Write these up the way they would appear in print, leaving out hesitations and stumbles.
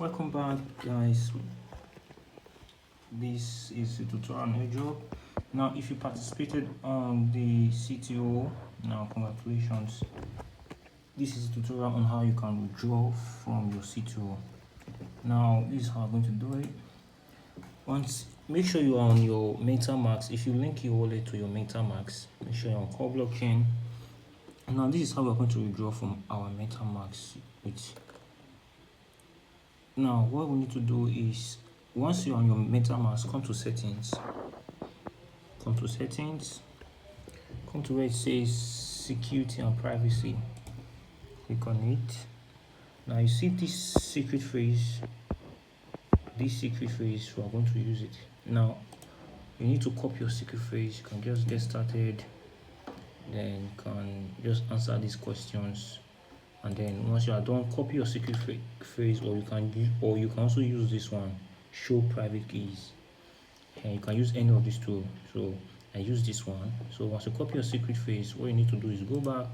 Welcome back, guys. This is a tutorial on 𝐁𝐄𝐍. Now if you participated on the C.T.O, now congratulations. This is a tutorial on how you can withdraw from your C.T.O. Now this is how I'm going to do it. Once, make sure you are on your MetaMask. If you link your wallet to your MetaMask, make sure you're on core blockchain. Now this is how we're going to withdraw from our MetaMask. Now what we need to do is, once you're on your MetaMask, come to settings, come to where it says security and privacy, click on it. Now you see this secret phrase, we are going to use it. Now you need to copy your secret phrase. You can just get started, then you can just answer these questions, and then once you are done, copy your secret phrase, or you can also use this one, show private keys, and you can use any of these two. So I use this one. So once you copy your secret phrase, what you need to do is go back,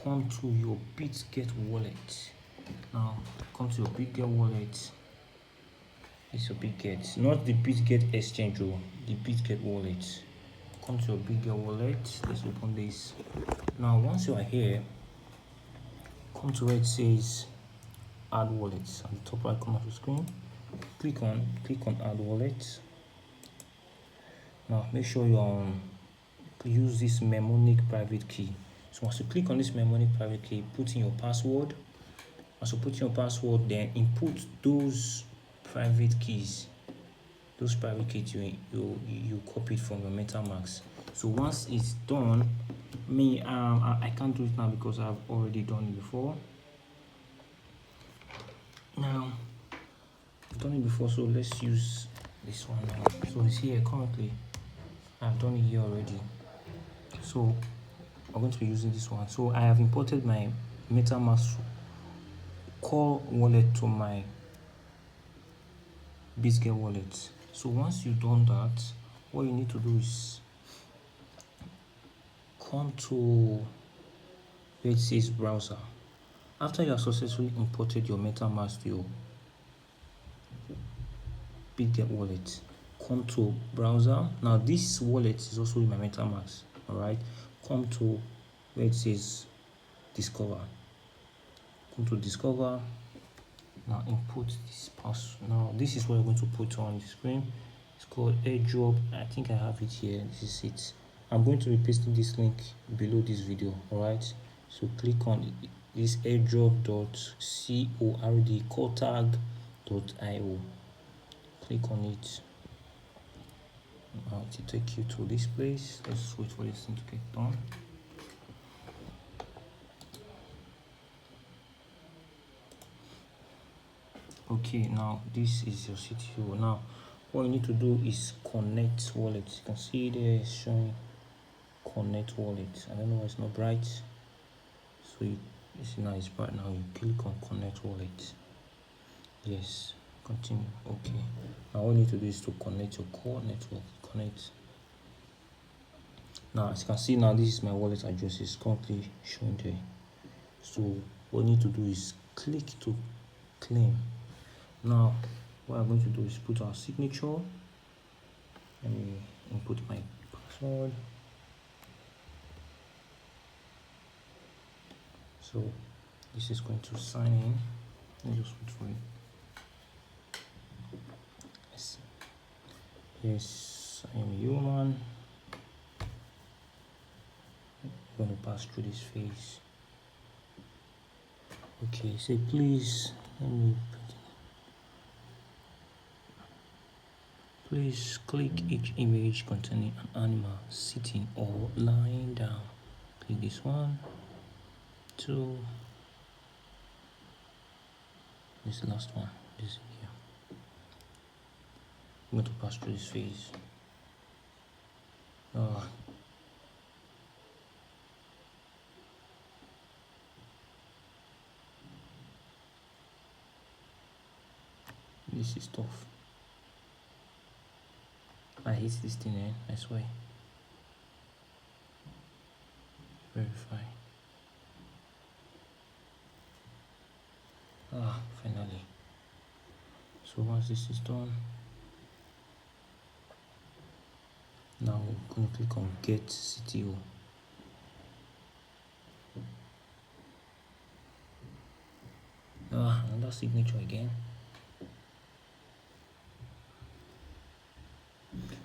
come to your Bitget wallet. Now come to your Bitget wallet. It's your Bitget, not the Bitget exchange, or the Bitget wallet. Come to your Bitget wallet. Let's open this. Now once you are here, come to where it says add wallets at the top right corner of the screen. Click on add wallet. Now make sure you use this mnemonic private key. So once you click on this mnemonic private key, put in your password. Once you put in your password, then input those private keys. Those private keys you copied from your MetaMask. So once it's done, I can't do it now because I've already done it before. Now I've done it before, so let's use this one now. So it's here currently. I've done it here already. So I'm going to be using this one. So I have imported my MetaMask core wallet to my Bitget wallet. So once you've done that, what you need to do is come to where it says browser. After you have successfully imported your MetaMask to your Bitget wallet, come to browser. Now this wallet is also in my MetaMask. All right, come to where it says discover. Come to discover. Now input this password. Now this is what you're going to put on the screen. It's called 𝐁𝐄𝐍. I think I have it here. This is it. I'm going to be pasting this link below this video. All right, so click on this 𝐁𝐄𝐍.𝐶ORD.io. click on it. Now it will take you to this place. Let's wait for this thing to get done. Okay, now this is your C.T.O. Now what you need to do is connect wallet. You can see there it's showing connect wallet. I don't know why it's not bright. So you see now it's bright. Now you click on connect wallet. Yes, continue. Okay, now all you need to do is to connect your core network. Connect. Now as you can see, now this is my wallet address. It's currently shown there. So what you need to do is click to claim. Now what I'm going to do is put our signature. Let me input my password. So this is going to sign in. Let me just wait for it. Yes, I am a human. I'm going to pass through this phase. Okay, say please, please click each image containing an animal sitting or lying down. Click this one, 2. This is the last one. This is here. I'm going to pass through this phase. This is tough. I hate this thing, I swear. Verify. Finally. So once this is done, now we're going to click on get CTO. Another signature again.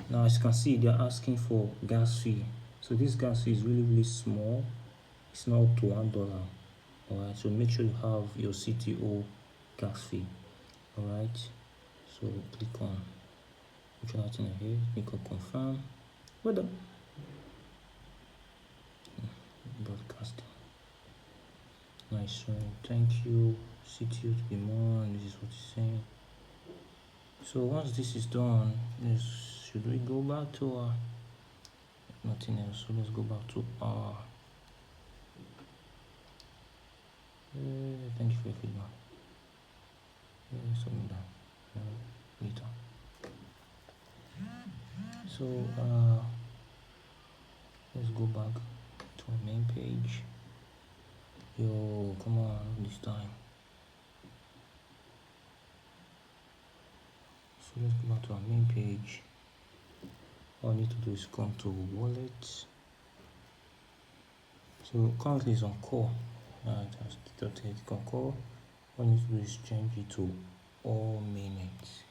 Now as you can see, they're asking for gas fee. So this gas fee is really small. It's not up to $1. Alright, so make sure you have your C.T.O gas fee. Alright, so click on which other thing here, click on confirm. Well done. Broadcasting. Nice. So thank you C.T.O to be more, and this is what it's saying. So once this is done, should we go back to our nothing else? So let's go back to our thank you for your feedback. Something that later. So let's go back to our main page. Yo, come on this time. So let's go back to our main page. All I need to do is come to wallet. So currently it's on core. Just click on core. All I need to do is change it to all minutes.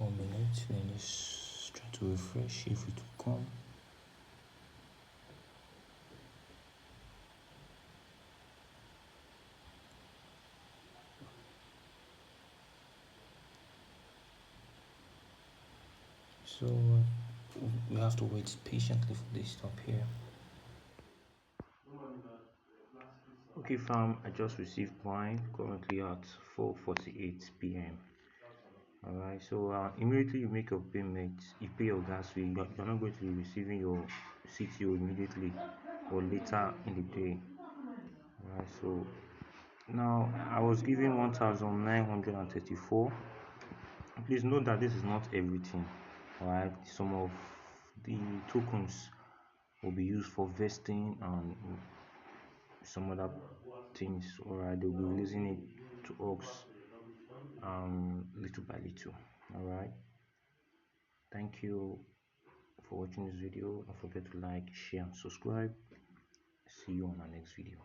All minutes. Then let's try to refresh if it will come. So we have to wait patiently for this to appear. Okay fam, I just received mine currently at 4:48 p.m. Alright, so immediately you make your payment, you pay your gas fee, you're not going to be receiving your C.T.O immediately or later in the day. Alright, so now I was given 1,934. Please note that this is not everything. Alright, some of the tokens will be used for vesting and some other things. Alright, they'll be releasing it to us little by little. Alright, thank you for watching this video. Don't forget to like, share and subscribe. See you on our next video.